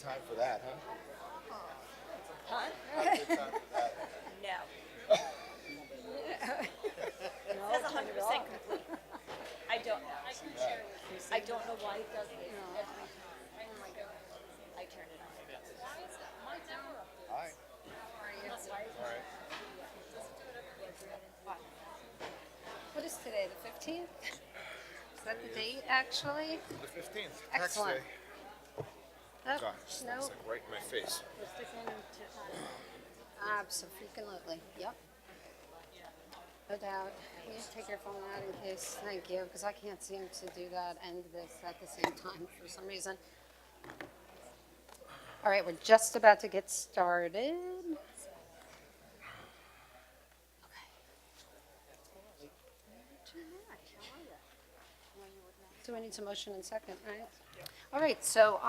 time for that, huh? Huh? Not a good time for that. No. No, That's turn it 100% off. complete. I don't know. I don't know why it does this every time. I turn it on. Hi. All right. What is today, the 15th? Is that the date, actually? The 15th. Tax Excellent. day. Oh, God, it's no. like right in my face. Absolutely. Yep. No doubt. You just take your phone out in case. Thank you, because I can't seem to do that and this at the same time for some reason. All right, we're just about to get started. So we need some motion and second, right? All right, so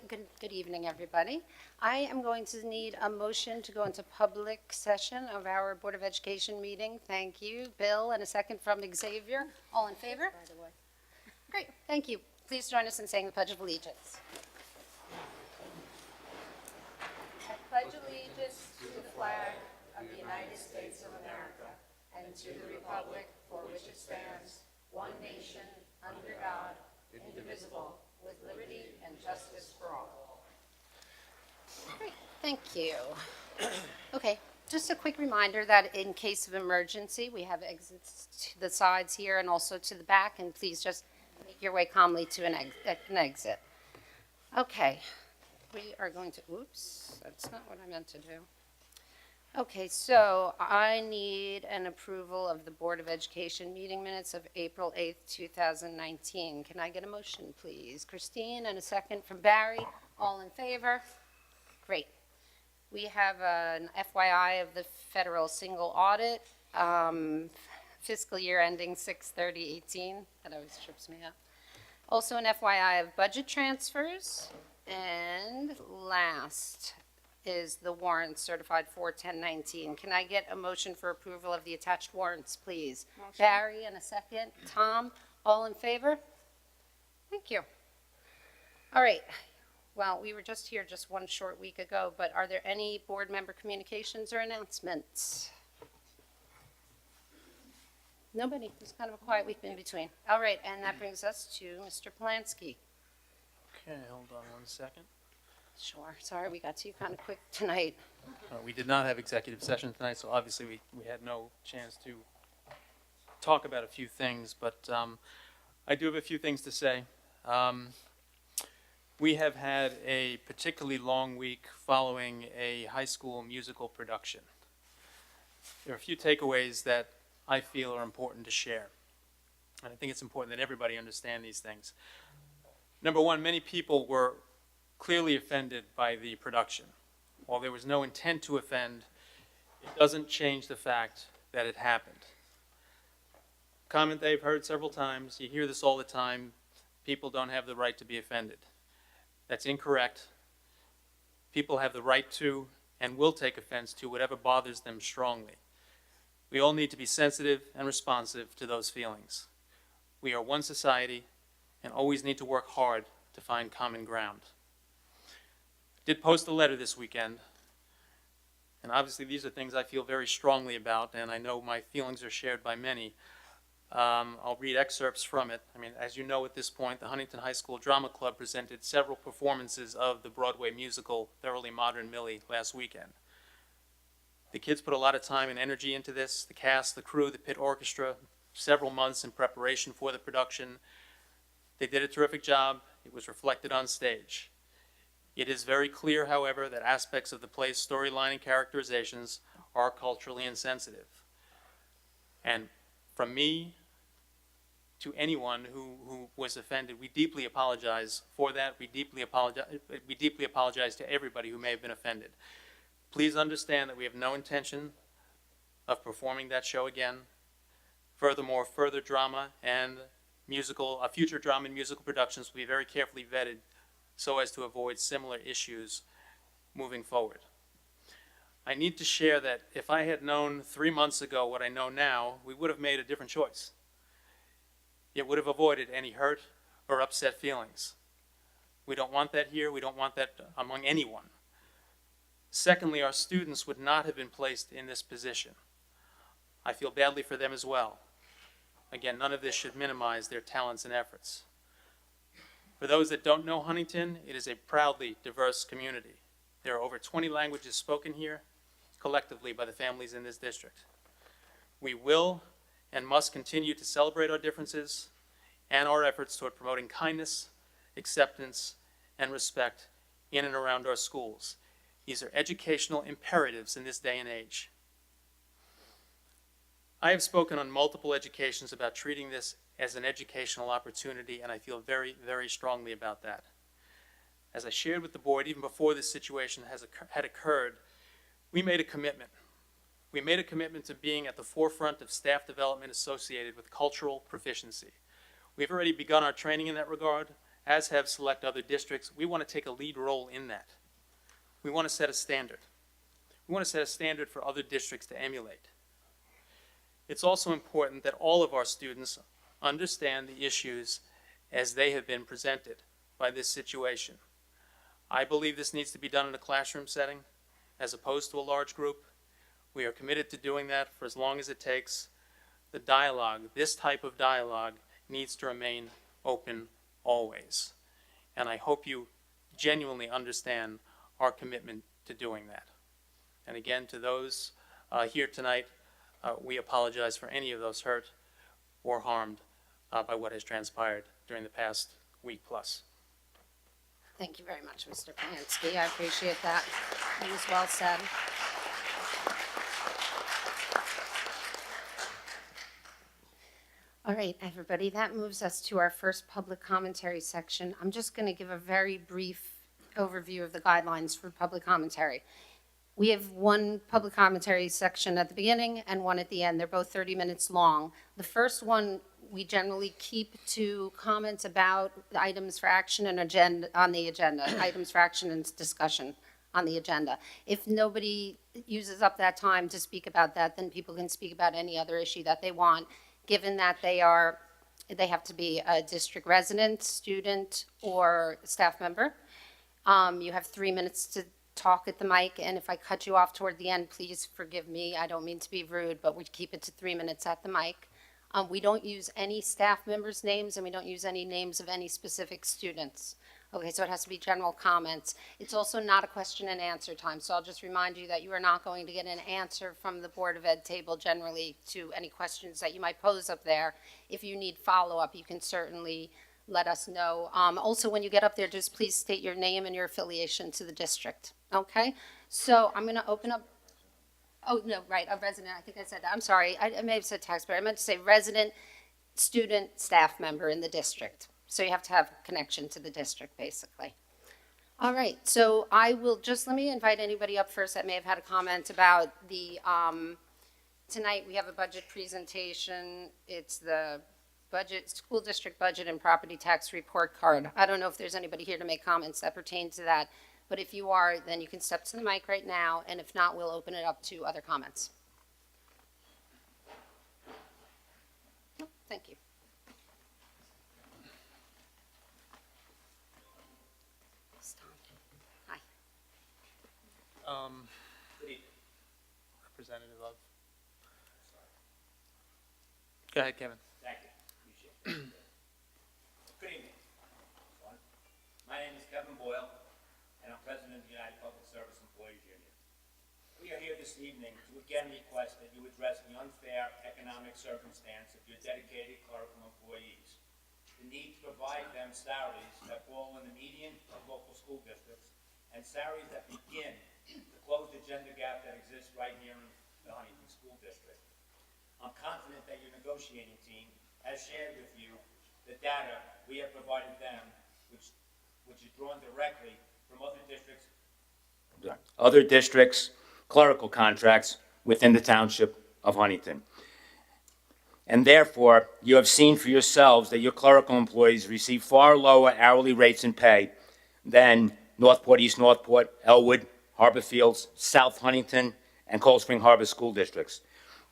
good evening, everybody. I am going to need a motion to go into public session of our Board of Education meeting. Thank you, Bill, and a second from Xavier. All in favor? Great, thank you. Please join us in saying the Pledge of Allegiance. I pledge allegiance to the flag of the United States of America and to the republic for which it stands, one nation, under God, indivisible, with liberty and justice for all. Great, thank you. Okay, just a quick reminder that in case of emergency, we have exits to the sides here and also to the back, and please just make your way calmly to an exit. Okay, we are going to, oops, that's not what I meant to do. Okay, so I need an approval of the Board of Education meeting minutes of April 8th, 2019. Can I get a motion, please? Christine, and a second from Barry. All in favor? Great. We have an FYI of the federal single audit, fiscal year ending 6/30/18. That always trips me up. Also an FYI of budget transfers. And last is the warrant certified for 10/19. Can I get a motion for approval of the attached warrants, please? Motion. Barry, and a second. Tom, all in favor? Thank you. All right. Well, we were just here just one short week ago, but are there any board member communications or announcements? Nobody. It's kind of a quiet week in between. All right, and that brings us to Mr. Polanski. Okay, hold on one second. Sure. Sorry, we got to you kind of quick tonight. We did not have executive session tonight, so obviously we had no chance to talk about a few things, but I do have a few things to say. We have had a particularly long week following a high school musical production. There are a few takeaways that I feel are important to share, and I think it's important that everybody understand these things. Number one, many people were clearly offended by the production. While there was no intent to offend, it doesn't change the fact that it happened. Comment they've heard several times, you hear this all the time, people don't have the right to be offended. That's incorrect. People have the right to and will take offense to whatever bothers them strongly. We all need to be sensitive and responsive to those feelings. We are one society and always need to work hard to find common ground. Did post a letter this weekend, and obviously these are things I feel very strongly about, and I know my feelings are shared by many. I'll read excerpts from it. I mean, as you know at this point, the Huntington High School Drama Club presented several performances of the Broadway musical Thoroughly Modern Millie last weekend. The kids put a lot of time and energy into this, the cast, the crew, the pit orchestra, several months in preparation for the production. They did a terrific job. It was reflected on stage. It is very clear, however, that aspects of the play's storyline and characterizations are culturally insensitive. And from me to anyone who was offended, we deeply apologize for that. We deeply apologize to everybody who may have been offended. Please understand that we have no intention of performing that show again. Furthermore, further drama and future drama and musical productions will be very carefully vetted so as to avoid similar issues moving forward. I need to share that if I had known 3 months ago what I know now, we would have made a different choice. It would have avoided any hurt or upset feelings. We don't want that here. We don't want that among anyone. Secondly, our students would not have been placed in this position. I feel badly for them as well. Again, none of this should minimize their talents and efforts. For those that don't know Huntington, it is a proudly diverse community. There are over 20 languages spoken here, collectively by the families in this district. We will and must continue to celebrate our differences and our efforts toward promoting kindness, acceptance, and respect in and around our schools. These are educational imperatives in this day and age. I have spoken on multiple occasions about treating this as an educational opportunity, and I feel very, very strongly about that. As I shared with the board, even before this situation had occurred, we made a commitment. We made a commitment to being at the forefront of staff development associated with cultural proficiency. We've already begun our training in that regard, as have select other districts. We want to take a lead role in that. We want to set a standard. We want to set a standard for other districts to emulate. It's also important that all of our students understand the issues as they have been presented by this situation. I believe this needs to be done in a classroom setting as opposed to a large group. We are committed to doing that for as long as it takes. The dialogue, this type of dialogue, needs to remain open always. And I hope you genuinely understand our commitment to doing that. And again, to those here tonight, we apologize for any of those hurt or harmed by what has transpired during the past week plus. Thank you very much, Mr. Pansky. I appreciate that. It was well said. All right, everybody, that moves us to our first public commentary section. I'm just going to give a very brief overview of the guidelines for public commentary. We have one public commentary section at the beginning and one at the end. They're both 30 minutes long. The first one we generally keep to comments about the items for action and agenda on the agenda, items for action and discussion on the agenda. If nobody uses up that time to speak about that, then people can speak about any other issue that they want, given that they have to be a district resident, student, or staff member. You have 3 minutes to talk at the mic, and if I cut you off toward the end, please forgive me. I don't mean to be rude, but we keep it to 3 minutes at the mic. We don't use any staff members' names, and we don't use any names of any specific students. Okay, so it has to be general comments. It's also not a question and answer time, so I'll just remind you that you are not going to get an answer from the Board of Ed table generally to any questions that you might pose up there. If you need follow-up, you can certainly let us know. Also, when you get up there, just please state your name and your affiliation to the district. Okay, so I'm going to open up. Oh, no, right, a resident. I think I said that. I'm sorry. I may have said taxpayer. I meant to say resident, student, staff member in the district. So you have to have connection to the district, basically. All right, so I will just, let me invite anybody up first that may have had a comment about the, tonight we have a budget presentation. It's the budget, school district budget and property tax report card. I don't know if there's anybody here to make comments that pertain to that, but if you are, then you can step to the mic right now, and if not, we'll open it up to other comments. Oh, thank you. Hi. Representative of. Go ahead, Kevin. Thank you. Appreciate it. Good evening. My name is Kevin Boyle, and I'm president of the United Public Service Employees Union. We are here this evening to again request that you address the unfair economic circumstance of your dedicated clerical employees. The need to provide them salaries that fall in the median of local school districts and salaries that begin to close the gender gap that exists right here in the Huntington School District. I'm confident that your negotiating team has shared with you the data we have provided them, which is drawn directly from other districts' clerical contracts within the township of Huntington. And therefore, you have seen for yourselves that your clerical employees receive far lower hourly rates and pay than Northport, East Northport, Elwood, Harbor Fields, South Huntington, and Cold Spring Harbor school districts.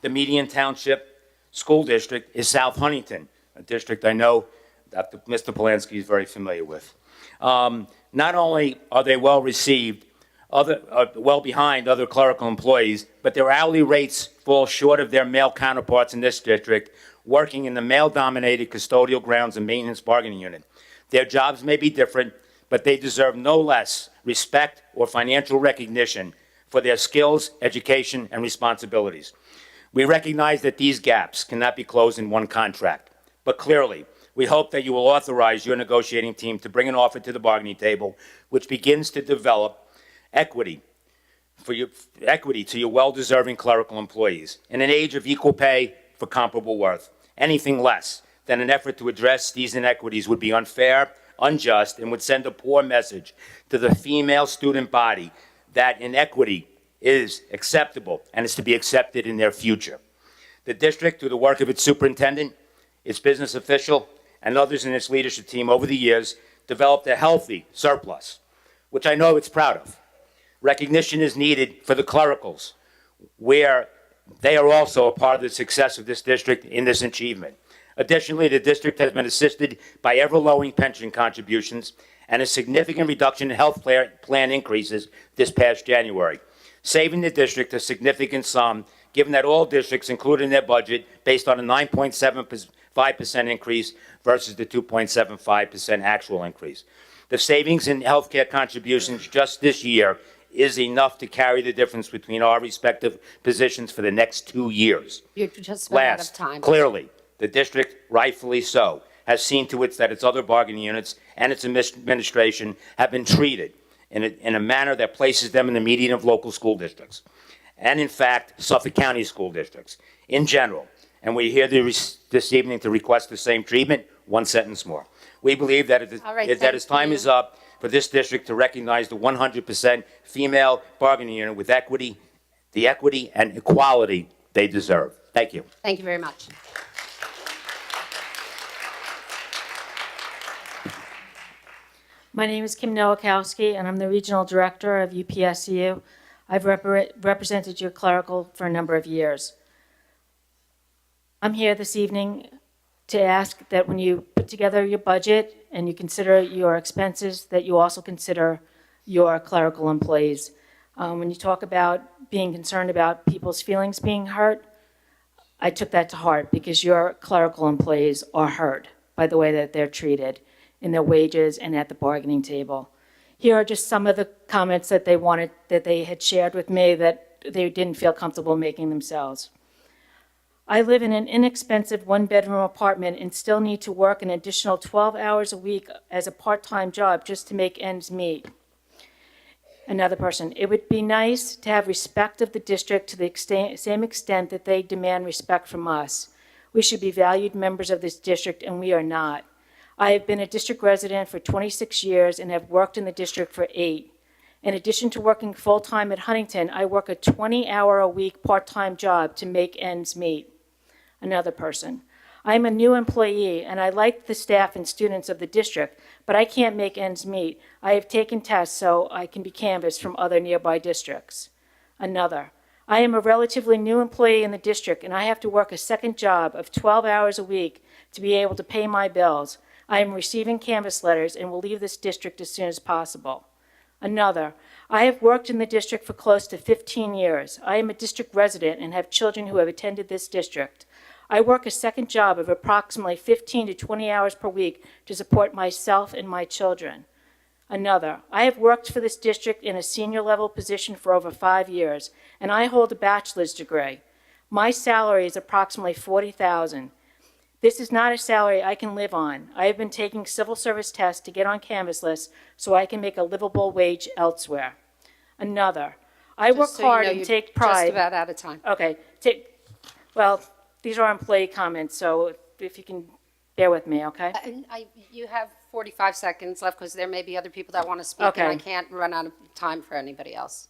The median township school district is South Huntington, a district I know that Mr. Polanski is very familiar with. Not only are they well received, well behind other clerical employees, but their hourly rates fall short of their male counterparts in this district, working in the male-dominated custodial grounds and maintenance bargaining unit. Their jobs may be different, but they deserve no less respect or financial recognition for their skills, education, and responsibilities. We recognize that these gaps cannot be closed in one contract, but clearly, we hope that you will authorize your negotiating team to bring an offer to the bargaining table which begins to develop equity to your well-deserving clerical employees in an age of equal pay for comparable worth. Anything less than an effort to address these inequities would be unfair, unjust, and would send a poor message to the female student body that inequity is acceptable and is to be accepted in their future. The district, through the work of its superintendent, its business official, and others in its leadership team over the years, developed a healthy surplus, which I know it's proud of. Recognition is needed for the clericals, where they are also a part of the success of this district in this achievement. Additionally, the district has been assisted by ever-lowering pension contributions and a significant reduction in health plan increases this past January, saving the district a significant sum, given that all districts included in their budget based on a 9.75% increase versus the 2.75% actual increase. The savings in healthcare contributions just this year is enough to carry the difference between our respective positions for the next 2 years. You're just about out of Last, time. clearly, the district, rightfully so, has seen to it that its other bargaining units and its administration have been treated in a manner that places them in the median of local school districts, and in fact, Suffolk County school districts in general. And we're here this evening to request the same treatment. One sentence more. We believe that All right, that its thank time you. is up for this district to recognize the 100% female bargaining unit with the equity and equality they deserve. Thank you. Thank you very much. My name is Kim Nowakowski, and I'm the Regional Director of UPSU. I've represented your clerical for a number of years. I'm here this evening to ask that when you put together your budget and you consider your expenses, that you also consider your clerical employees. When you talk about being concerned about people's feelings being hurt, I took that to heart because your clerical employees are hurt by the way that they're treated in their wages and at the bargaining table. Here are just some of the comments that they had shared with me that they didn't feel comfortable making themselves. I live in an inexpensive one-bedroom apartment and still need to work an additional 12 hours a week as a part-time job just to make ends meet. Another person, it would be nice to have respect of the district to the same extent that they demand respect from us. We should be valued members of this district, and we are not. I have been a district resident for 26 years and have worked in the district for 8. In addition to working full-time at Huntington, I work a 20-hour-a-week part-time job to make ends meet. Another person, I'm a new employee and I like the staff and students of the district, but I can't make ends meet. I have taken tests so I can be canvassed from other nearby districts. Another, I am a relatively new employee in the district and I have to work a second job of 12 hours a week to be able to pay my bills. I am receiving canvass letters and will leave this district as soon as possible. Another, I have worked in the district for close to 15 years. I am a district resident and have children who have attended this district. I work a second job of approximately 15 to 20 hours per week to support myself and my children. Another, I have worked for this district in a senior level position for over 5 years, and I hold a bachelor's degree. My salary is approximately $40,000. This is not a salary I can live on. I have been taking civil service tests to get on canvas lists so I can make a livable wage elsewhere. Another, I work Just so you hard know, and you're take pride. Just about out of time. Okay, well, these are employee comments, so if you can bear with me, okay? And you have 45 seconds left because there may be other people that want to speak, and I Okay. can't run out of time for anybody else.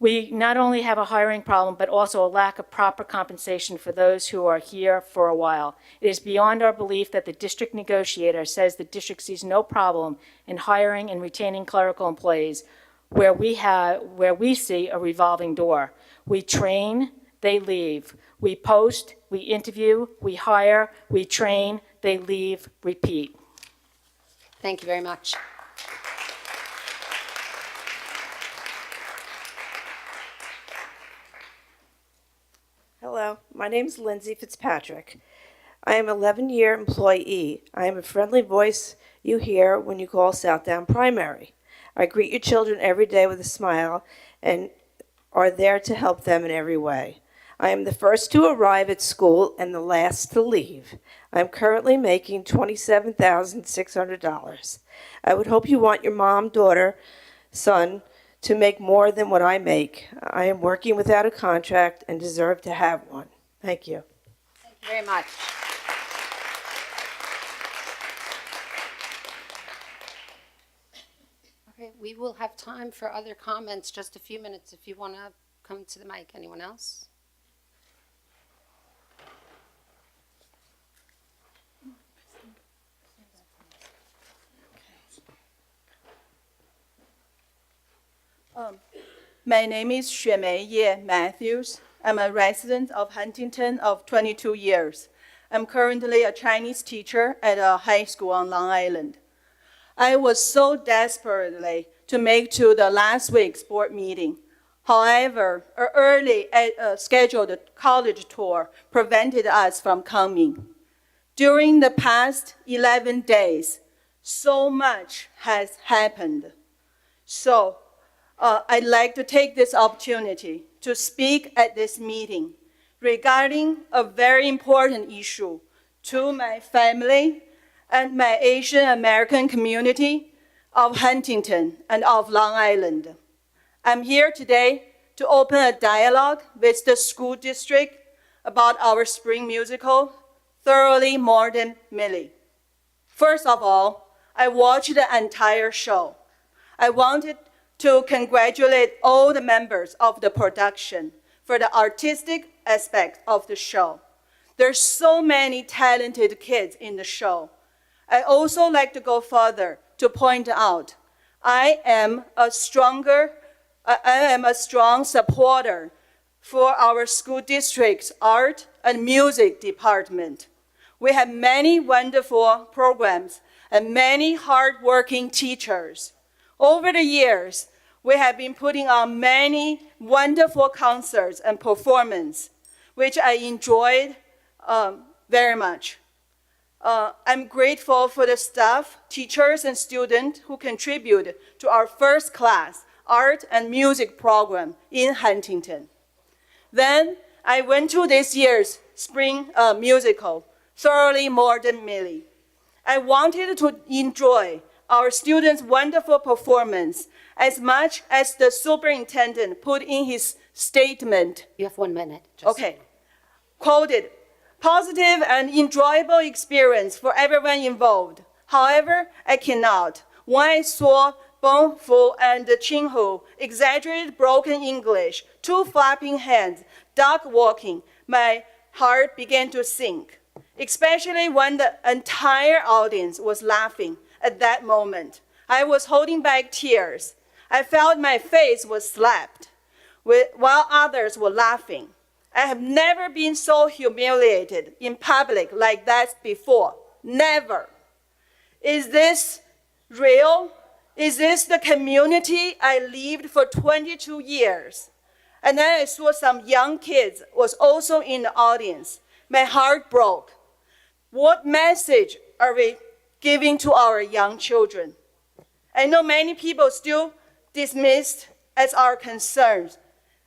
We not only have a hiring problem, but also a lack of proper compensation for those who are here for a while. It is beyond our belief that the district negotiator says the district sees no problem in hiring and retaining clerical employees where we see a revolving door. We train, they leave. We post, we interview, we hire, we train, they leave, repeat. Thank you very much. Hello, my name is Lindsay Fitzpatrick. I am an 11-year employee. I am a friendly voice you hear when you call Southdown Primary. I greet your children every day with a smile and are there to help them in every way. I am the first to arrive at school and the last to leave. I am currently making $27,600. I would hope you want your mom, daughter, son to make more than what I make. I am working without a contract and deserve to have one. Thank you. Thank you very much. Okay, we will have time for other comments, just a few minutes if you want to come to the mic. Anyone else? My name is Xuemei Ye Matthews. I'm a resident of Huntington of 22 years. I'm currently a Chinese teacher at a high school on Long Island. I was so desperately to make to the last week's board meeting. However, an early scheduled college tour prevented us from coming. During the past 11 days, so much has happened. So, I'd like to take this opportunity to speak at this meeting regarding a very important issue to my family and my Asian American community of Huntington and of Long Island. I'm here today to open a dialogue with the school district about our spring musical, Thoroughly More Than Millie. First of all, I watched the entire show. I wanted to congratulate all the members of the production for the artistic aspect of the show. There's so many talented kids in the show. I also like to go further to point out I am a strong supporter for our school district's art and music department. We have many wonderful programs and many hardworking teachers. Over the years, we have been putting on many wonderful concerts and performances, which I enjoyed very much. I'm grateful for the staff, teachers, and students who contribute to our first class art and music program in Huntington. Then I went to this year's spring musical, Thoroughly More Than Millie. I wanted to enjoy our students' wonderful performance as much as the superintendent put in his statement. You have 1 minute. Okay. Quoted, positive and enjoyable experience for everyone involved. However, I cannot. When I saw Bong Fu and Ching Hu exaggerated broken English, two flapping hands, dog walking, my heart began to sink, especially when the entire audience was laughing at that moment. I was holding back tears. I felt my face was slapped while others were laughing. I have never been so humiliated in public like that before. Never. Is this real? Is this the community I lived for 22 years? And then I saw some young kids was also in the audience. My heart broke. What message are we giving to our young children? I know many people still dismissed as our concerns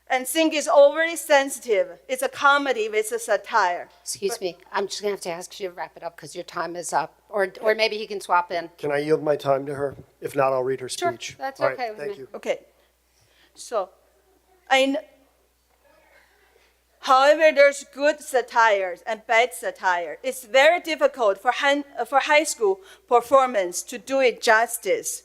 and think it's overly sensitive. It's a comedy with a satire. Excuse me, I'm just going to have to ask you to wrap it up because your time is up. Or maybe he can swap in. Can I yield my time to her? If not, I'll read her Sure, speech. that's All right, okay with thank me. you. Okay. So, however, there's good satires and bad satire. It's very difficult for high school performance to do it justice.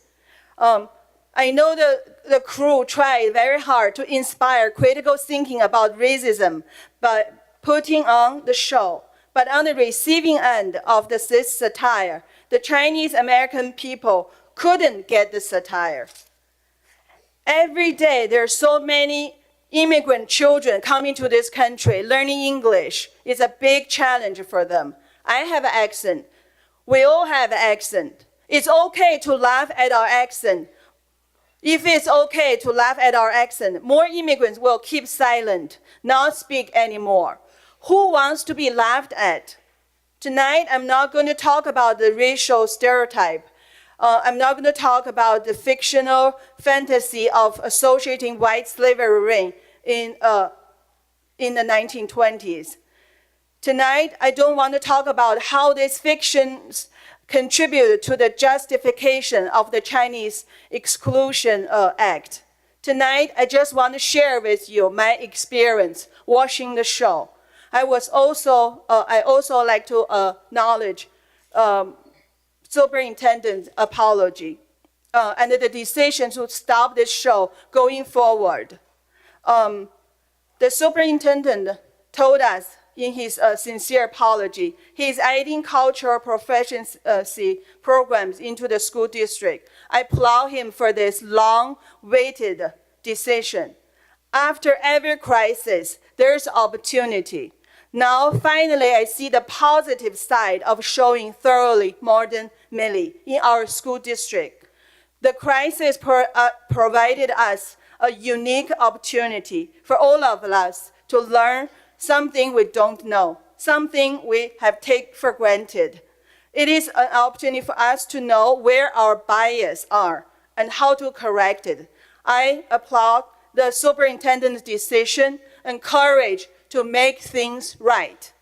I know the crew tried very hard to inspire critical thinking about racism by putting on the show. But on the receiving end of this satire, the Chinese American people couldn't get the satire. Every day, there are so many immigrant children coming to this country. Learning English is a big challenge for them. I have an accent. We all have an accent. It's okay to laugh at our accent. If it's okay to laugh at our accent, more immigrants will keep silent, not speak anymore. Who wants to be laughed at? Tonight, I'm not going to talk about the racial stereotype. I'm not going to talk about the fictional fantasy of associating white slavery in the 1920s. Tonight, I don't want to talk about how these fictions contribute to the justification of the Chinese Exclusion Act. Tonight, I just want to share with you my experience watching the show. I also like to acknowledge Superintendent's apology and the decision to stop this show going forward. The superintendent told us in his sincere apology, he is adding cultural proficiency programs into the school district. I applaud him for this long-awaited decision. After every crisis, there's opportunity. Now, finally, I see the positive side of showing thoroughly modern Millie in our school district. The crisis provided us a unique opportunity for all of us to learn something we don't know, something we have taken for granted. It is an opportunity for us to know where our biases are and how to correct it. I applaud the superintendent's decision and courage to make things right.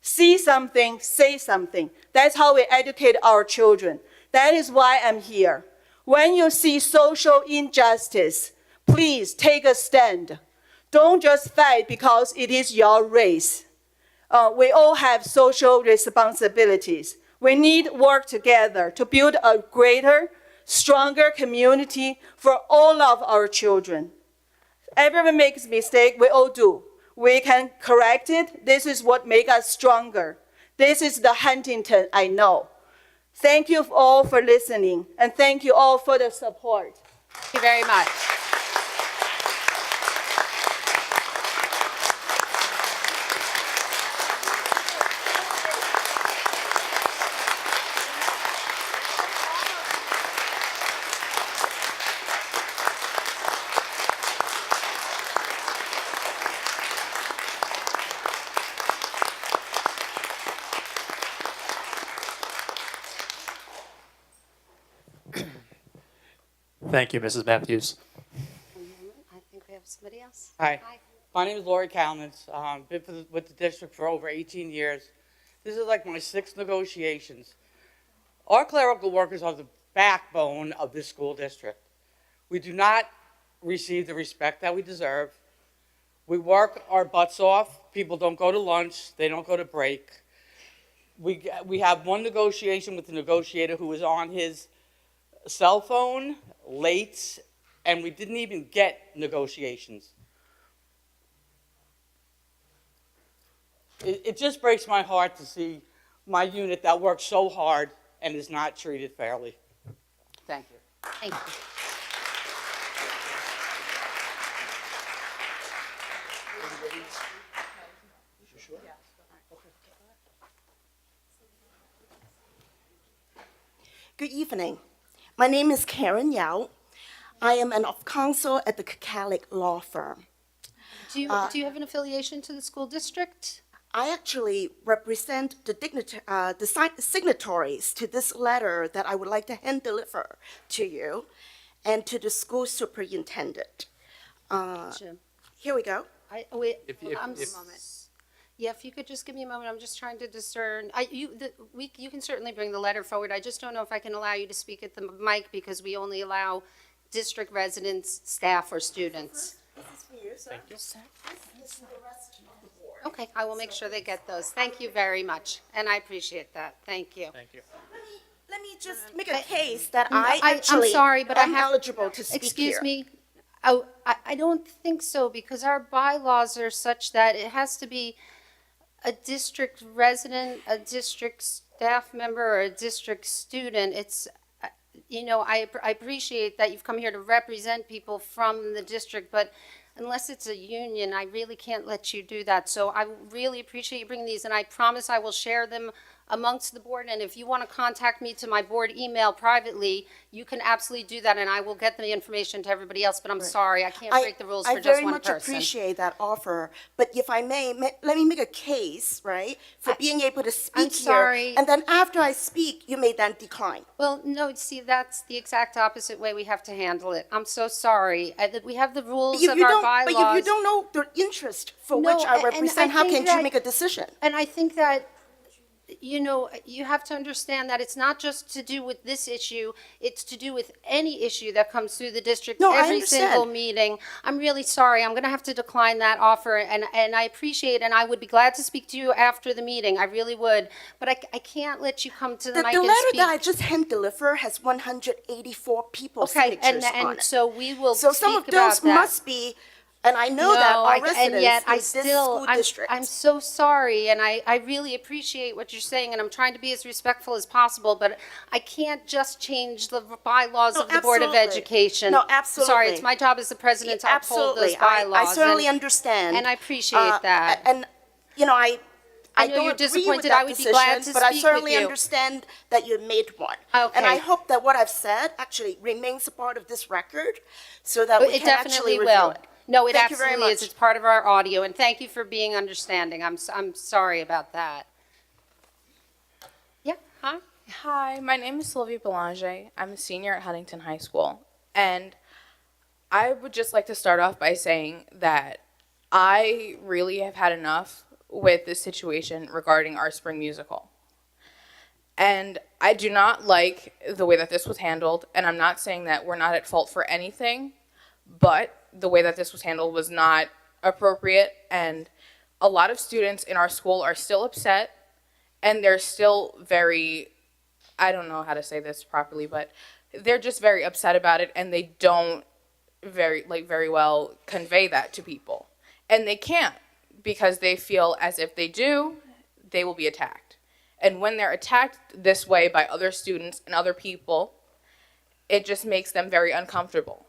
See something, say something. That's how we educate our children. That is why I'm here. When you see social injustice, please take a stand. Don't just fight because it is your race. We all have social responsibilities. We need to work together to build a greater, stronger community for all of our children. Everyone makes mistakes, we all do. We can correct it. This is what makes us stronger. This is the Huntington I know. Thank you all for listening, and thank you all for the support. Thank you very much. Thank you, Mrs. Matthews. I think we have somebody else. Hi, my name is Lori Kalmans. Been with the district for over 18 years. This is like my 6th negotiations. Our clerical workers are the backbone of this school district. We do not receive the respect that we deserve. We work our butts off. People don't go to lunch. They don't go to break. We have one negotiation with the negotiator who was on his cell phone, late, and we didn't even get negotiations. It just breaks my heart to see my unit that works so hard and is not treated fairly. Thank you. Thank you. Good evening. My name is Karen Yao. I am an of-counsel at the Catholic law firm. Do you have an affiliation to the school district? I actually represent the signatories to this letter that I would like to hand deliver to you and to the school superintendent. Jim. Here we go. Yeah, if you could just give me a moment, I'm just trying to discern. You can certainly bring the letter forward. I just don't know if I can allow you to speak at the mic because we only allow district residents, staff, or students. This is for you, sir. Thank you. This is the rest of the board. Okay, I will make sure they get those. Thank you very much, and I appreciate that. Thank you. Thank you. Let me just make a case that I I'm actually sorry, but am I have, eligible to speak excuse here. me. Oh, I don't think so because our bylaws are such that it has to be a district resident, a district staff member, or a district student. It's, I appreciate that you've come here to represent people from the district, but unless it's a union, I really can't let you do that. So I really appreciate you bringing these, and I promise I will share them amongst the board, and if you want to contact me to my board email privately, you can absolutely do that, and I will get the information to everybody else, but I'm sorry, I can't break the rules for just one I very much person. appreciate that offer, but if I may, let me make a case, right, for being able to speak here. sorry. And then after I speak, you may then decline. Well, no, see, that's the exact opposite way we have to handle it. I'm so sorry. We have the rules of our bylaws. But if you don't know the interest for No, which I and represent, I how think can that- you make a decision? And I think that, you know, you have to understand that it's not just to do with this issue, it's to do with any issue that comes through the district, No, I every understand. single meeting. I'm really sorry, I'm going to have to decline that offer, and I appreciate, and I would be glad to speak to you after the meeting, I really would, but I can't let you come to the The mic and letter speak. that I just hand delivered has 184 people's Okay, signatures on and it. so we will So some speak of those about that. must be, and I know that No, our and residents yet in I this still, school I'm district. so sorry, and I really appreciate what you're saying, and I'm trying to be as respectful as possible, but I can't just change the bylaws No, of the Board of absolutely. Education. No, Sorry, absolutely. it's my job as the president to uphold those Absolutely. bylaws. I certainly and- understand. And I appreciate that. And, you know, I I know don't you're agree with disappointed. that I would be glad decision, to but I speak with certainly you. understand that you made one. Okay. And I hope that what I've said actually remains a part of this record so that we It can actually definitely review will. it. No, it Thank you very absolutely is. much. It's part of our audio, and thank you for being understanding. I'm sorry about that. Yeah, huh? Hi, my name is Sylvia Belanger. I'm a senior at Huntington High School. And I would just like to start off by saying that I really have had enough with this situation regarding our spring musical. And I do not like the way that this was handled, and I'm not saying that we're not at fault for anything, but the way that this was handled was not appropriate, and a lot of students in our school are still upset, and they're still very, I don't know how to say this properly, but they're just very upset about it, and they don't very well convey that to people. And they can't, because they feel as if they do, they will be attacked. And when they're attacked this way by other students and other people, it just makes them very uncomfortable.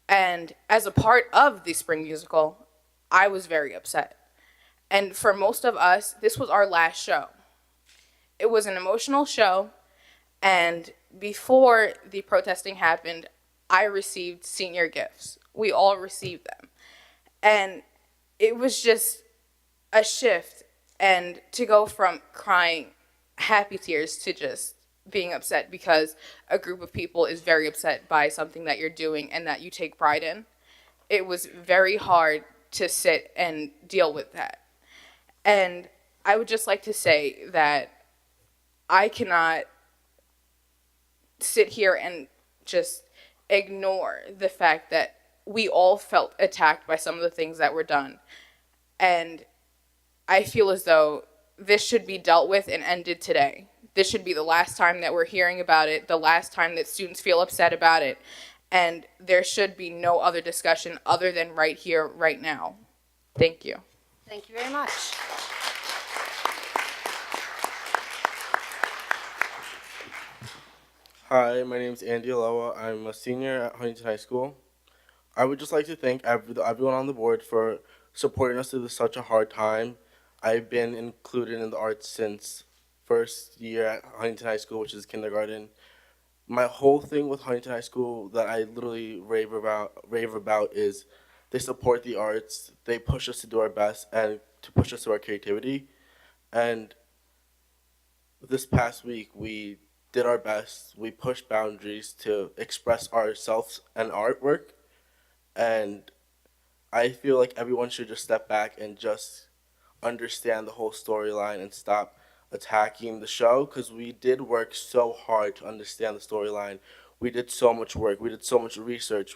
And as a part of the spring musical, I was very upset. And for most of us, this was our last show. It was an emotional show, and before the protesting happened, I received senior gifts. We all received them. And it was just a shift, and to go from crying happy tears to just being upset because a group of people is very upset by something that you're doing and that you take pride in. It was very hard to sit and deal with that. And I would just like to say that I cannot sit here and just ignore the fact that we all felt attacked by some of the things that were done. And I feel as though this should be dealt with and ended today. This should be the last time that we're hearing about it, the last time that students feel upset about it. And there should be no other discussion other than right here, right now. Thank you. Thank you very much. Hi, my name is Andy Aloha. I'm a senior at Huntington High School. I would just like to thank everyone on the board for supporting us through such a hard time. I've been included in the arts since first year at Huntington High School, which is kindergarten. My whole thing with Huntington High School that I literally rave about is they support the arts, they push us to do our best and to push us to our creativity. And this past week, we did our best. We pushed boundaries to express ourselves and artwork. And I feel like everyone should just step back and just understand the whole storyline and stop attacking the show, because we did work so hard to understand the storyline. We did so much work. We did so much research.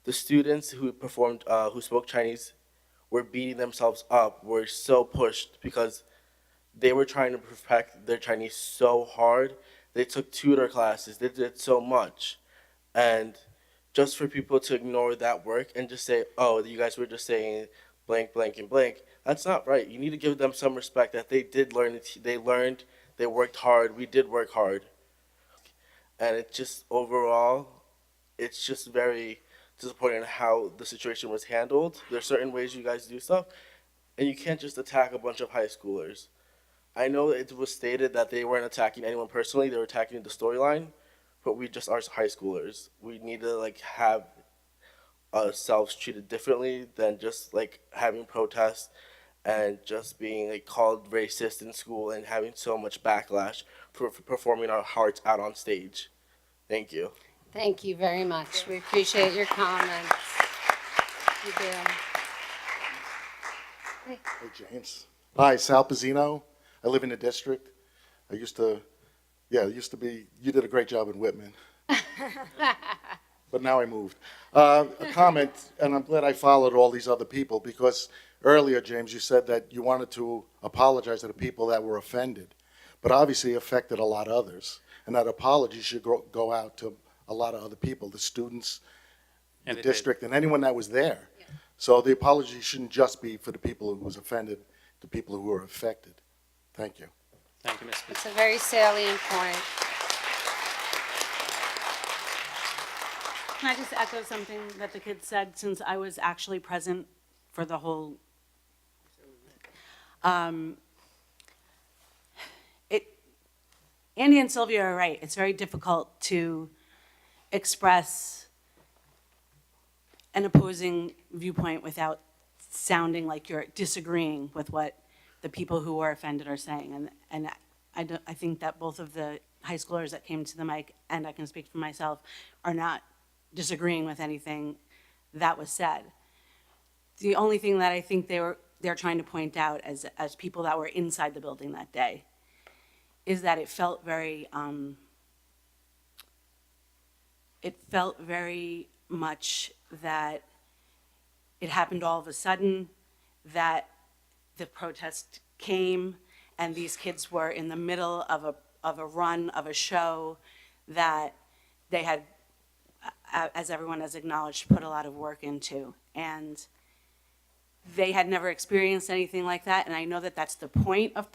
The students who performed, who spoke Chinese, were beating themselves up. Were so pushed because they were trying to perfect their Chinese so hard. They took tutor classes. They did so much. And just for people to ignore that work and just say, oh, you guys were just saying blank, blank, and blank, that's not right. You need to give them some respect that they did learn. They learned. They worked hard. We did work hard. And it just, overall, it's just very disappointing how the situation was handled. There's certain ways you guys do stuff, and you can't just attack a bunch of high schoolers. I know it was stated that they weren't attacking anyone personally, they were attacking the storyline, but we just are high schoolers. We need to like have ourselves treated differently than just like having protests and just being like called racist in school and having so much backlash for performing our hearts out on stage. Thank you. Thank you very much. We appreciate your comments. You do. Hey, James. Hi, Sal Pizzino. I live in the district. It used to be, you did a great job in Whitman. But now I moved. A comment, and I'm glad I followed all these other people, because earlier, James, you said that you wanted to apologize to the people that were offended, but obviously it affected a lot of others, and that apology should go out to a lot of other people, the students, the district, and anyone that was there. Yeah. So the apology shouldn't just be for the people who was offended, the people who were affected. Thank you. Thank you, Ms. It's a very salient point. Can I just echo something that the kids said, since I was actually present for the whole, Andy and Sylvia are right. It's very difficult to express an opposing viewpoint without sounding like you're disagreeing with what the people who are offended are saying. And I think that both of the high schoolers that came to the mic, and I can speak for myself, are not disagreeing with anything that was said. The only thing that I think they're trying to point out as people that were inside the building that day is that it felt very much that it happened all of a sudden, that the protest came and these kids were in the middle of a run of a show that they had, as everyone has acknowledged, put a lot of work into. And they had never experienced anything like that. And I know that that's the point of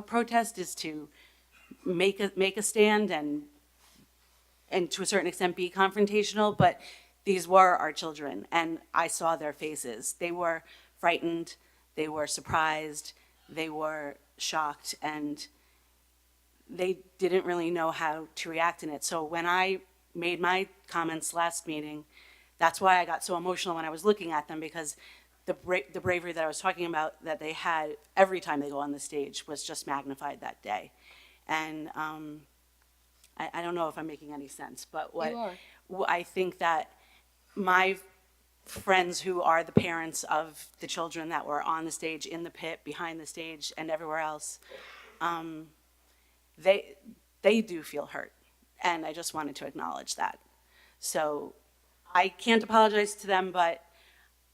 protest, is to make a stand and to a certain extent be confrontational. But these were our children, and I saw their faces. They were frightened, they were surprised, they were shocked, and they didn't really know how to react in it. So when I made my comments last meeting, that's why I got so emotional when I was looking at them, because the bravery that I was talking about that they had every time they go on the stage was just magnified that day. And I don't know if I'm making any sense, but I think that my friends who are the parents of the children that were on the stage, in the pit, behind the stage, and everywhere else, they do feel hurt. And I just wanted to acknowledge that. So I can't apologize to them, but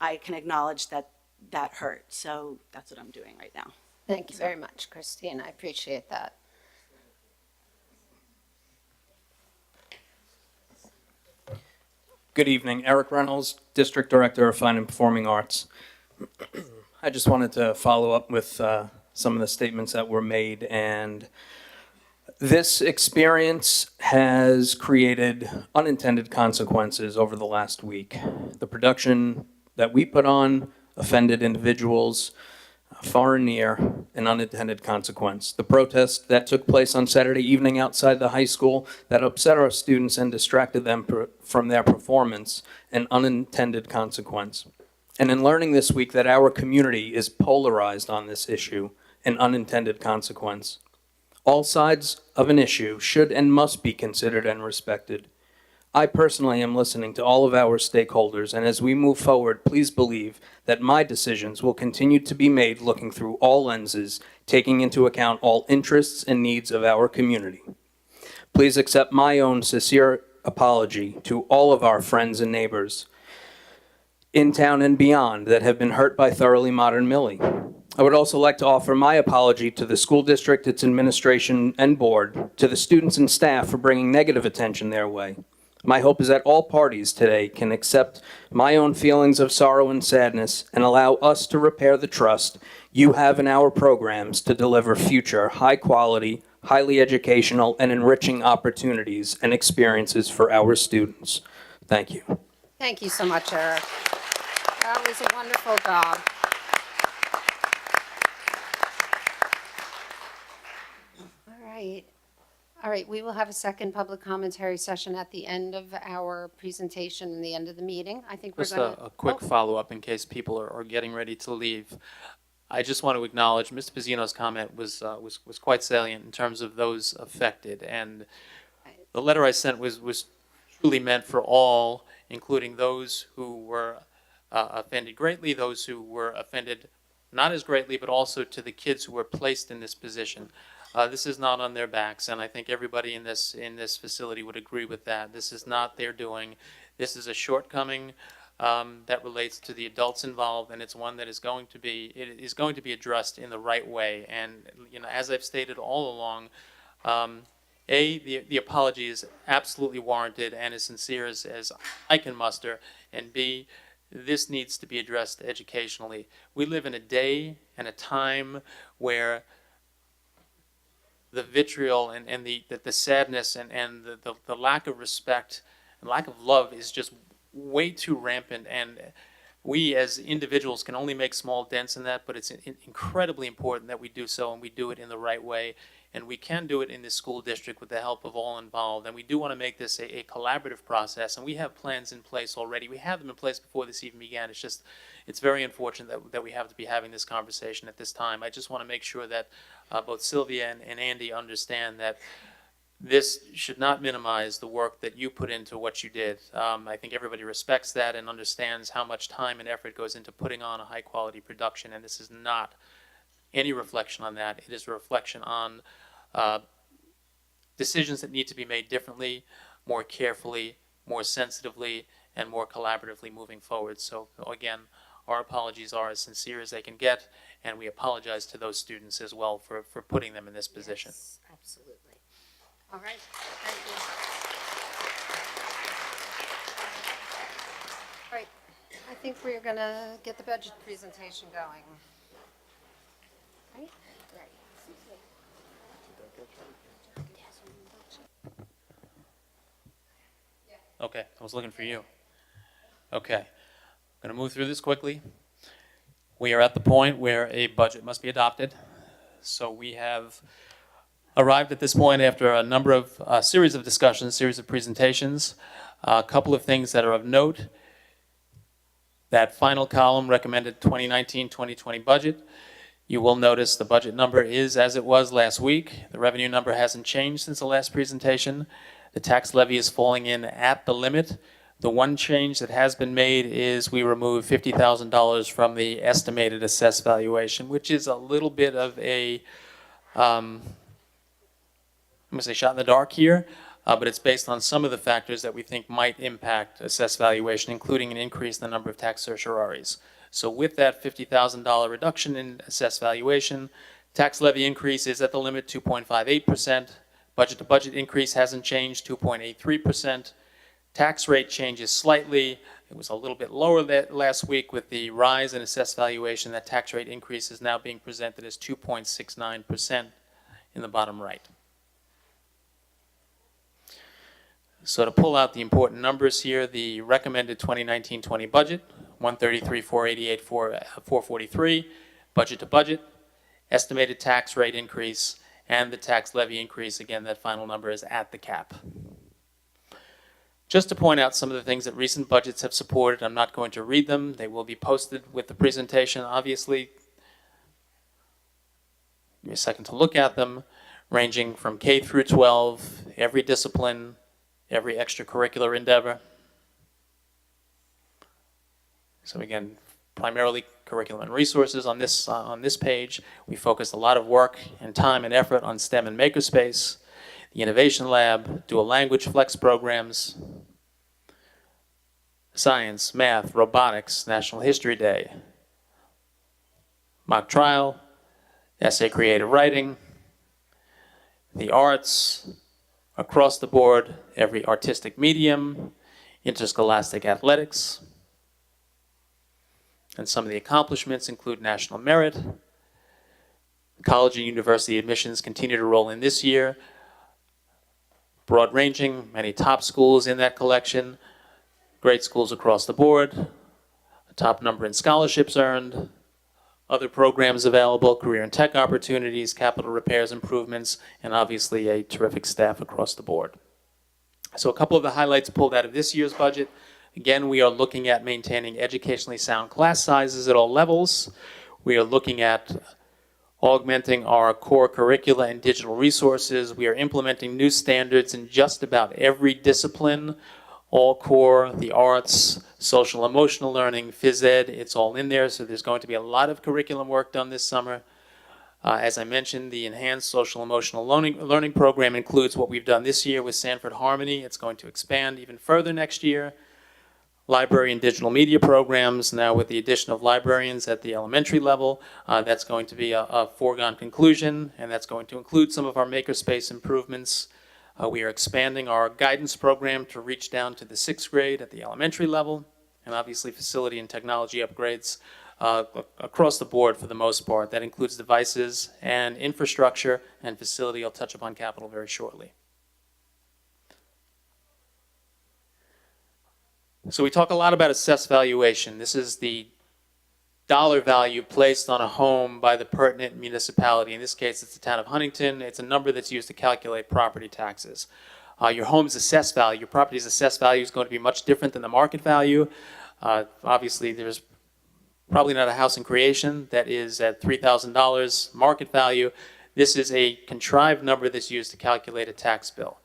I can acknowledge that that hurt. So that's what I'm doing right now. Thank you very much, Christine. I appreciate that. Good evening. Eric Reynolds, District Director of Fine and Performing Arts. I just wanted to follow up with some of the statements that were made, and this experience has created unintended consequences over the last week. The production that we put on offended individuals, far and near, an unintended consequence. The protest that took place on Saturday evening outside the high school that upset our students and distracted them from their performance, an unintended consequence. And in learning this week that our community is polarized on this issue, an unintended consequence. All sides of an issue should and must be considered and respected. I personally am listening to all of our stakeholders, and as we move forward, please believe that my decisions will continue to be made looking through all lenses, taking into account all interests and needs of our community. Please accept my own sincere apology to all of our friends and neighbors in town and beyond that have been hurt by Thoroughly Modern Millie. I would also like to offer my apology to the school district, its administration and board, to the students and staff for bringing negative attention their way. My hope is that all parties today can accept my own feelings of sorrow and sadness and allow us to repair the trust you have in our programs to deliver future high-quality, highly educational, and enriching opportunities and experiences for our students. Thank you. Thank you so much, Eric. That was a wonderful job. All right, we will have a second public commentary session at the end of our presentation and the end of the meeting. I think we're Just going to... a quick follow-up in case people are getting ready to leave. I just want to acknowledge Mr. Pizzino's comment was quite salient in terms of those affected. And the letter I sent was truly meant for all, including those who were offended greatly, those who were offended not as greatly, but also to the kids who were placed in this position. This is not on their backs, and I think everybody in this facility would agree with that. This is not their doing. This is a shortcoming that relates to the adults involved, and it's one that is going to be addressed in the right way. And as I've stated all along, the apology is absolutely warranted and as sincere as I can muster, and B, this needs to be addressed educationally. We live in a day and a time where the vitriol and the sadness and the lack of respect and lack of love is just way too rampant, and we as individuals can only make small dents in that, but it's incredibly important that we do so, and we do it in the right way, and we can do it in this school district with the help of all involved, and we do want to make this a collaborative process, and we have plans in place already. We have them in place before this even began. It's very unfortunate that we have to be having this conversation at this time. I just want to make sure that both Sylvia and Andy understand that this should not minimize the work that you put into what you did. I think everybody respects that and understands how much time and effort goes into putting on a high-quality production, and this is not any reflection on that. It is a reflection on decisions that need to be made differently, more carefully, more sensitively, and more collaboratively moving forward. So again, our apologies are as sincere as they can get, and we apologize to those students as well for putting them in this position. Yes, absolutely. All right, thank you. All right, I think we're going to get the budget presentation going. Right? Okay, I was looking for you. Okay, I'm going to move through this quickly. We are at the point where a budget must be adopted. So we have arrived at this point after a number of series of discussions, series of presentations. A couple of things that are of note. That final column, recommended 2019-2020 budget. You will notice the budget number is as it was last week. The revenue number hasn't changed since the last presentation. The tax levy is falling in at the limit. The one change that has been made is we remove $50,000 from the estimated assessed valuation, which is a little bit of a, I'm going to say shot in the dark here, but it's based on some of the factors that we think might impact assessed valuation, including an increase in the number of tax certiorari's. So with that $50,000 reduction in assessed valuation, tax levy increase is at the limit 2.58%. Budget to budget increase hasn't changed, 2.83%. Tax rate changes slightly. It was a little bit lower last week with the rise in assessed valuation. That tax rate increase is now being presented as 2.69% in the bottom right. So to pull out the important numbers here, the recommended 2019-20 budget, 133,488, 443, budget to budget, estimated tax rate increase, and the tax levy increase. Again, that final number is at the cap. Just to point out some of the things that recent budgets have supported, I'm not going to read them. They will be posted with the presentation, obviously. Give me a second to look at them, ranging from K through 12, every discipline, every extracurricular endeavor. So again, primarily curriculum and resources on this page. We focused a lot of work and time and effort on STEM and Makerspace, the Innovation Lab, dual language flex programs, science, math, robotics, National History Day, mock trial, essay creative writing, the arts, across the board, every artistic medium, interscholastic athletics, and some of the accomplishments include national merit. College and university admissions continue to roll in this year. Broad ranging, many top schools in that collection, great schools across the board, a top number in scholarships earned, other programs available, career and tech opportunities, capital repairs improvements, and obviously a terrific staff across the board. So a couple of the highlights pulled out of this year's budget. Again, we are looking at maintaining educationally sound class sizes at all levels. We are looking at augmenting our core curricula and digital resources. We are implementing new standards in just about every discipline, all core, the arts, social emotional learning, phys ed, it's all in there. So there's going to be a lot of curriculum work done this summer. As I mentioned, the enhanced social emotional learning program includes what we've done this year with Sanford Harmony. It's going to expand even further next year. Library and digital media programs, now with the addition of librarians at the elementary level, that's going to be a foregone conclusion, and that's going to include some of our makerspace improvements. We are expanding our guidance program to reach down to the 6th grade at the elementary level, and obviously facility and technology upgrades across the board for the most part. That includes devices and infrastructure and facility. I'll touch upon capital very shortly. So we talk a lot about assessed valuation. This is the dollar value placed on a home by the pertinent municipality. In this case, it's the town of Huntington. It's a number that's used to calculate property taxes. Your home's assessed value, your property's assessed value is going to be much different than the market value. Obviously, there's probably not a house in creation that is at $3,000 market value. This is a contrived number that's used to calculate a tax bill.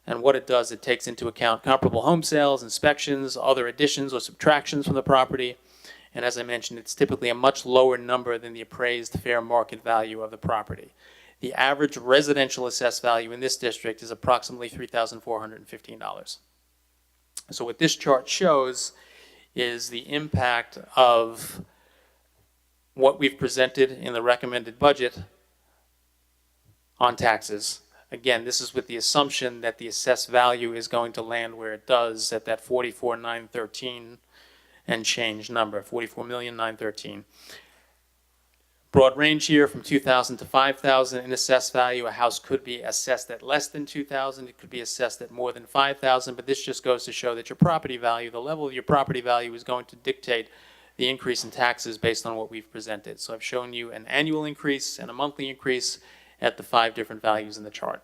And what it does, it takes into account comparable home sales, inspections, other additions or subtractions from the property. And as I mentioned, it's typically a much lower number than the appraised fair market value of the property. The average residential assessed value in this district is approximately $3,415. So what this chart shows is the impact of what we've presented in the recommended budget on taxes. Again, this is with the assumption that the assessed value is going to land where it does at that 44,913 and change number, 44,913,000. Broad range here from 2,000 to 5,000 in assessed value. A house could be assessed at less than 2,000. It could be assessed at more than 5,000, but this just goes to show that your property value, the level of your property value is going to dictate the increase in taxes based on what we've presented. So I've shown you an annual increase and a monthly increase at the 5 different values in the chart.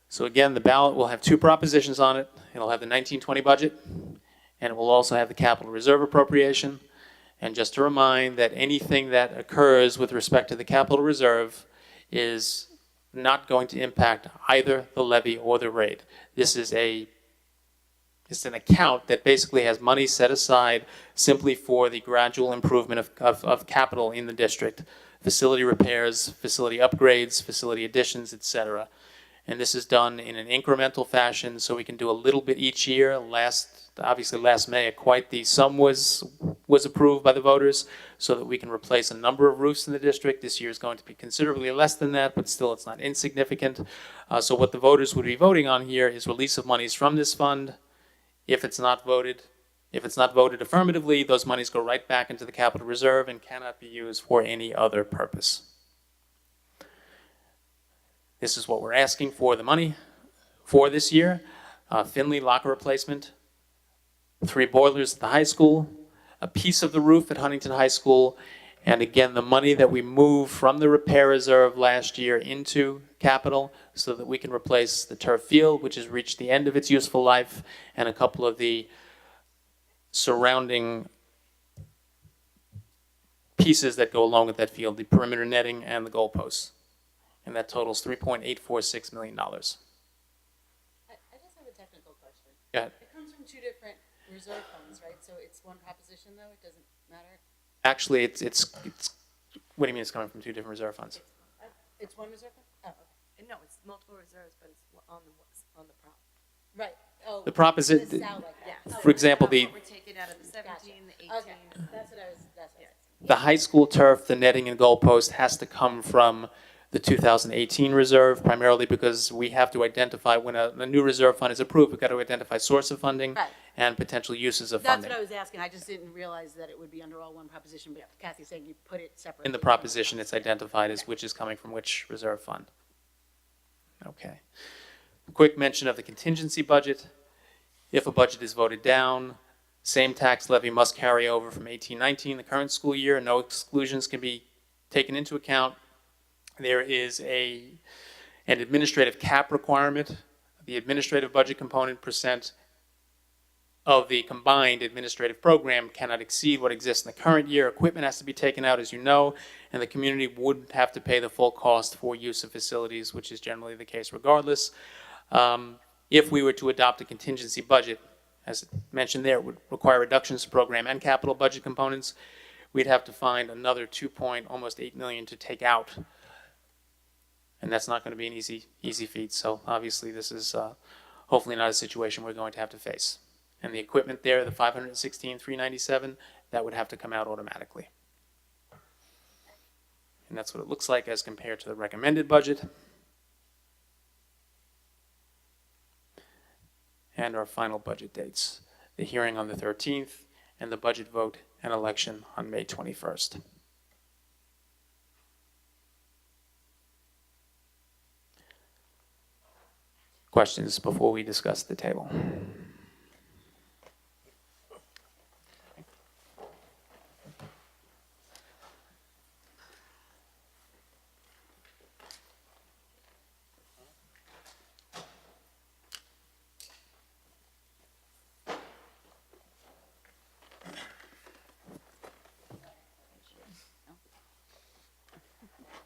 So again, the ballot will have 2 propositions on it. It'll have the 1920 budget, and it will also have the capital reserve appropriation. And just to remind that anything that occurs with respect to the capital reserve is not going to impact either the levy or the rate. This is it's an account that basically has money set aside simply for the gradual improvement of capital in the district. Facility repairs, facility upgrades, facility additions, etc. And this is done in an incremental fashion, so we can do a little bit each year. Obviously last May, quite the sum was approved by the voters so that we can replace a number of roofs in the district. This year is going to be considerably less than that, but still it's not insignificant. So what the voters would be voting on here is release of monies from this fund. If it's not voted affirmatively, those monies go right back into the capital reserve and cannot be used for any other purpose. This is what we're asking for the money for this year. Finley locker replacement, 3 boilers at the high school, a piece of the roof at Huntington High School, and again, the money that we moved from the repair reserve last year into capital so that we can replace the turf field, which has reached the end of its useful life, and a couple of the surrounding pieces that go along with that field, the perimeter netting and the goalposts. And that totals $3.846 million. I just have a technical question. Go ahead. It comes from 2 different reserve funds, right? So it's one proposition, though? It doesn't matter? Actually, it's what do you mean it's coming from 2 different reserve funds? It's one reserve fund? Oh, okay. No, it's multiple reserves, but it's on the prop. Right. Oh, The prop is it, for example, We're taking out of the 17, the 18. Okay. That's what I was. the high school turf, the netting and goalpost has to come from the 2018 reserve, primarily because we have to identify when a new reserve fund is approved, we've got to identify source of funding Right. and potential uses of That's funding. what I was asking. I just didn't realize that it would be under all one proposition, but Kathy's saying you put it separately. In the proposition, it's identified as which is coming from which reserve fund. Okay. Quick mention of the contingency budget. If a budget is voted down, same tax levy must carry over from 18-19, the current school year. No exclusions can be taken into account. There is an administrative cap requirement. The administrative budget component percent of the combined administrative program cannot exceed what exists in the current year. Equipment has to be taken out, as you know, and the community would have to pay the full cost for use of facilities, which is generally the case regardless. If we were to adopt a contingency budget, as mentioned there, it would require reductions to program and capital budget components. We'd have to find another almost $8 million to take out. And that's not going to be an easy feat. So obviously this is hopefully not a situation we're going to have to face. And the equipment there, the $516,397, that would have to come out automatically. And that's what it looks like as compared to the recommended budget. And our final budget dates. The hearing on the 13th, and the budget vote and election on May 21st. Questions before we discuss the table?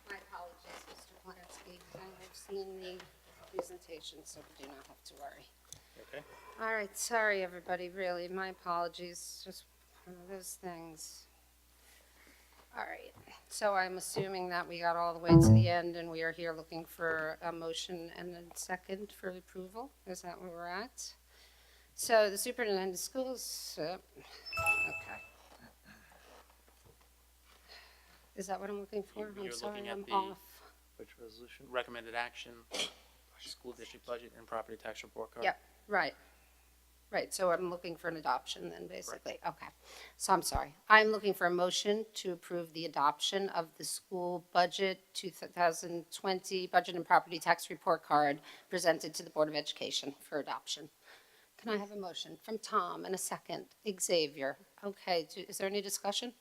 My apologies, Mr. Plansky. I've seen the presentation, so we do not have to worry. Okay. All right, sorry, everybody, really, my apologies, just one of those things. All right, so I'm assuming that we got all the way to the end, and we are here looking for a motion and a second for approval. Is that where we're at? So the superintendent of schools, okay. Is that what I'm looking for? You're I'm sorry, looking at I'm the- off. Which resolution? Recommended action, school district budget, and property tax report card. Yep, right. Right, so I'm looking for an adoption then, basically. Okay, so I'm sorry. I'm looking for a motion to approve the adoption of the school budget 2020 budget and property tax report card presented to the Board of Education for adoption. Can I have a motion from Tom and a second? Xavier. Okay, is there any discussion?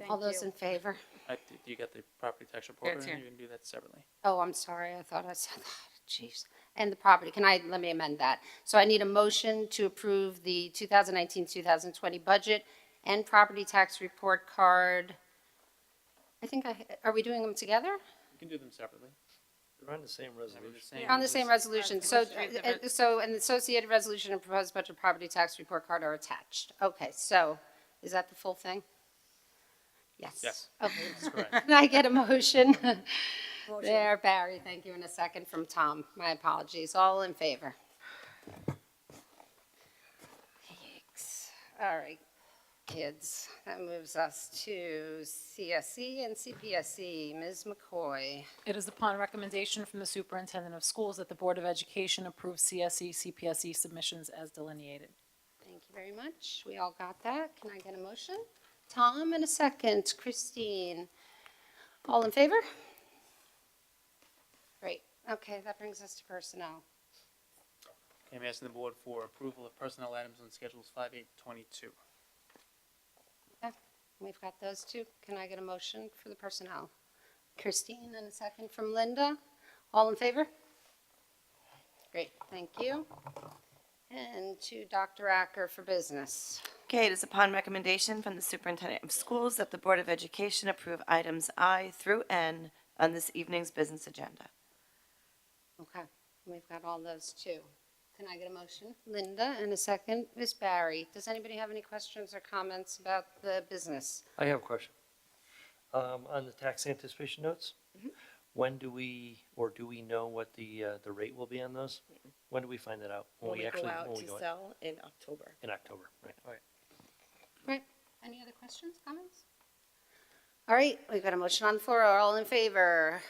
All those in favor? Do you get the property tax report? It's Or here. you can do that separately. Oh, I'm sorry, I thought I said that, jeez. And the property, let me amend that. So I need a motion to approve the 2019-2020 budget and property tax report card. Are we doing them together? You can do them separately. They're on the same resolution. On the same resolution, so an associated resolution and proposed budget property tax report card are attached. Okay, so, is that the full thing? Yes. Yes. Okay. That's correct. Can I get a motion? There, Barry, thank you, and a second from Tom. My apologies, all in favor? Yikes. All right, kids, that moves us to CSE and CPSE. Ms. McCoy. It is upon recommendation from the superintendent of schools that the Board of Education approve CSE, CPSE submissions as delineated. Thank you very much. We all got that. Can I get a motion? Tom, and a second. Christine. All in favor? Great. Okay, that brings us to personnel. Okay, I'm asking the board for approval of personnel items on schedules 5-8-22. Okay, we've got those two. Can I get a motion for the personnel? Christine, and a second from Linda. All in favor? Great, thank you. And to Dr. Acker for business. Okay, it is upon recommendation from the superintendent of schools that the Board of Education approve items I through N on this evening's business agenda. Okay, we've got all those too. Can I get a motion? Linda, and a second. Ms. Barry, does anybody have any questions or comments about the business? I have a question. On the tax anticipation notes, when do we know what the rate will be on those? When do we find that out? When we actually go out to go in? sell in October. In October, right, all right. Great. Any other questions, comments? All right, we've got a motion on the floor. All in favor?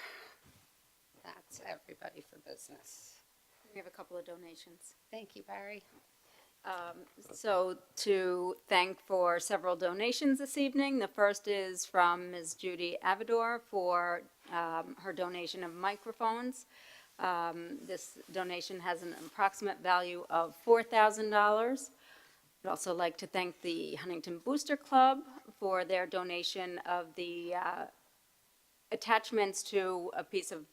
That's everybody for business. We have a couple of donations. Thank you, Barry. So to thank for several donations this evening. The first is from Ms. Judy Avador for her donation of microphones. This donation has an approximate value of $4,000. I'd also like to thank the Huntington Booster Club for their donation of the attachments to a piece of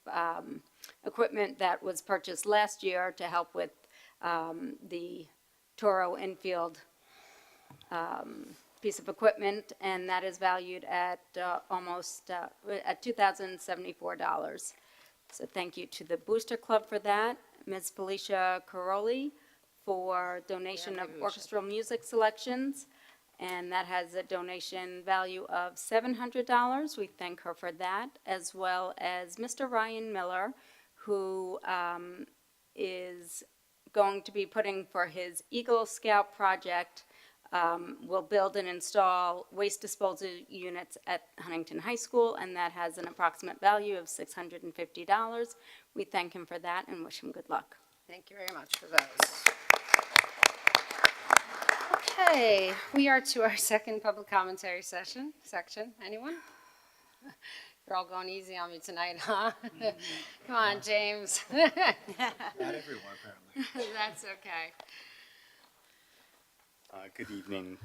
equipment that was purchased last year to help with the Toro infield piece of equipment, and that is valued at almost at $2,074. So thank you to the Booster Club for that. Ms. Felicia Caroli for donation of orchestral music selections, and that has a donation value of $700. We thank her for that, as well as Mr. Ryan Miller, who is going to be putting for his Eagle Scout project, will build and install waste disposal units at Huntington High School, and that has an approximate value of $650. We thank him for that and wish him good luck. Thank you very much for those. Okay, we are to our second public commentary section. Anyone? You're all going easy on me tonight, huh? Come on, James. Not everyone, apparently. That's okay. Good evening.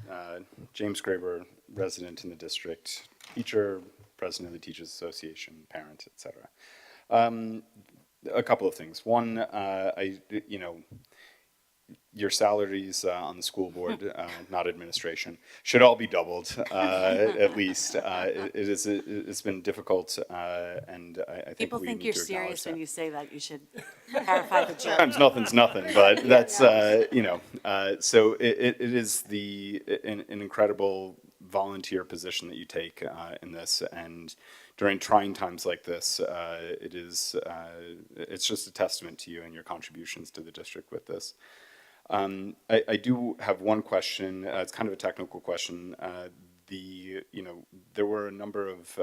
James Graber, resident in the district, teacher, president of the Teachers Association, parent, etc. A couple of things. One, your salaries on the school board, not administration, should all be doubled, at least. It's been difficult, and I think People we think need you're to acknowledge serious that. when you say that. You should clarify the joke. Sometimes nothing's nothing, but that's, so it is an incredible volunteer position that you take in this, and during trying times like this, it's just a testament to you and your contributions to the district with this. I do have one question. It's kind of a technical question. There were a number of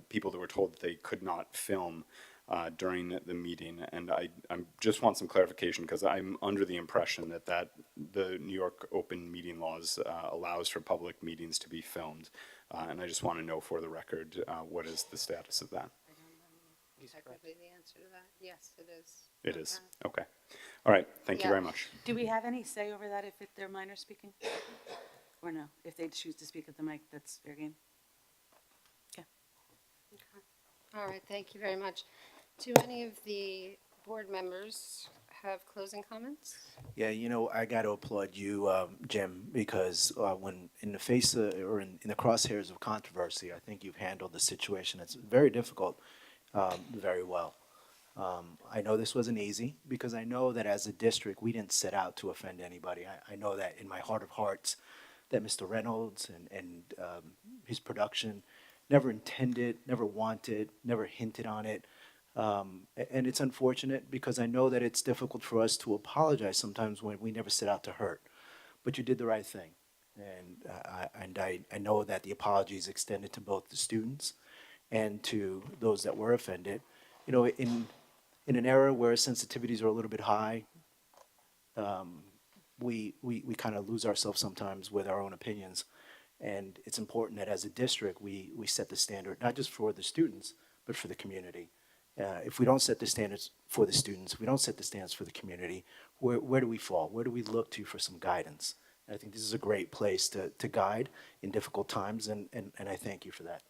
people that were told that they could not film during the meeting, and I just want some clarification, because I'm under the impression that the New York open meeting laws allows for public meetings to be filmed, and I just want to know for the record what is the status of that. Technically, the answer to that, yes, it is. It is. Okay. All right. Thank you very much. Do we have any say over that if they're minors speaking? Or no? If they choose to speak at the mic, that's fair game? Okay. All right, thank you very much. Do any of the board members have closing comments? Yeah, I got to applaud you, Jim, because when in the face of, or in the crosshairs of controversy, I think you've handled the situation. It's very difficult very well. I know this wasn't easy, because I know that as a district, we didn't set out to offend anybody. I know that in my heart of hearts that Mr. Reynolds and his production never intended, never wanted, never hinted on it. And it's unfortunate, because I know that it's difficult for us to apologize sometimes when we never set out to hurt. But you did the right thing. And I know that the apology is extended to both the students and to those that were offended. In an era where sensitivities are a little bit high, we kind of lose ourselves sometimes with our own opinions. And it's important that as a district, we set the standard, not just for the students, but for the community. If we don't set the standards for the students, if we don't set the standards for the community, where do we fall? Where do we look to for some guidance? And I think this is a great place to guide in difficult times, and I thank you for that.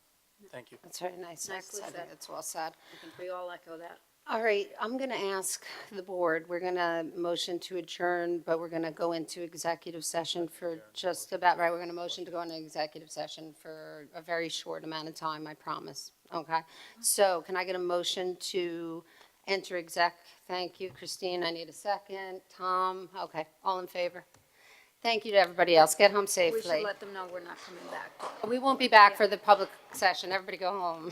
Thank you. That's very nice. Nicely I said. think it's well said. I think we all echo that. All right, I'm going to ask the board, we're going to motion to adjourn, but we're going to go into executive session for just about, right, we're going to motion to go into executive session for a very short amount of time, I promise. Okay, so can I get a motion to enter exec? Thank you, Christine, I need a second. Tom, okay, all in favor? Thank you to everybody else. Get home safely. We should let them know we're not coming back. We won't be back for the public session. Everybody go home.